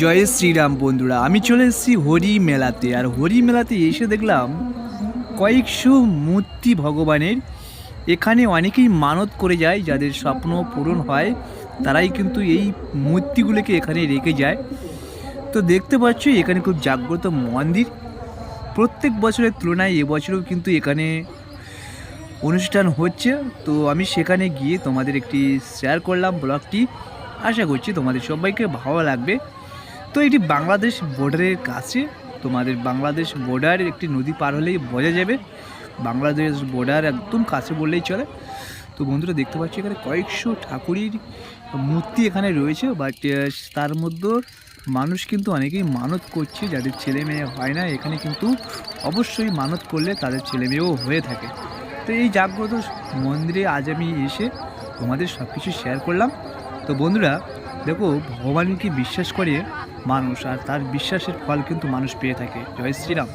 জয় শ্রীরাম বন্ধুরা, আমি চলে এসেছি হরি মেলাতে। আর হরি মেলাতে এসে দেখলাম কয়েকশো মূর্তি ভগবানের। এখানে অনেকেই মানত করে যায়, যাদের স্বপ্ন পূরণ হয় তারাই কিন্তু এই মূর্তিগুলোকে এখানে রেখে যায়। তো দেখতে পাচ্ছ এখানে খুব জাগ্রত মন্দির। প্রত্যেক বছরের তুলনায় এবছরও কিন্তু এখানে অনুষ্ঠান হচ্ছে। তো আমি সেখানে গিয়ে তোমাদের একটি শেয়ার করলাম ব্লগটি। আশা করছি তোমাদের সবাইকে ভালো লাগবে। তো এটি বাংলাদেশ বর্ডারের কাছে, তোমাদের বাংলাদেশ বর্ডারের একটি নদী পার হলেই বোঝা যাবে। বাংলাদেশ বর্ডার একদম কাছে বললেই চলে। তো বন্ধুরা দেখতে পাচ্ছি এখানে কয়েকশো ঠাকুরের মূর্তি এখানে রয়েছে। বাট তার মধ্যে মানুষ কিন্তু অনেকেই মানত করছে, যাদের ছেলে মেয়ে হয় না এখানে কিন্তু অবশ্যই মানত করলে তাদের ছেলে মেয়েও হয়ে থাকে। তো এই জাগ্রত মন্দিরে আজ আমি এসে তোমাদের সব কিছু শেয়ার করলাম। তো বন্ধুরা দেখো, ভগবানকে বিশ্বাস করে মানুষ, আর তার বিশ্বাসের ফল কিন্তু মানুষ পেয়ে থাকে। জয় শ্রীরাম।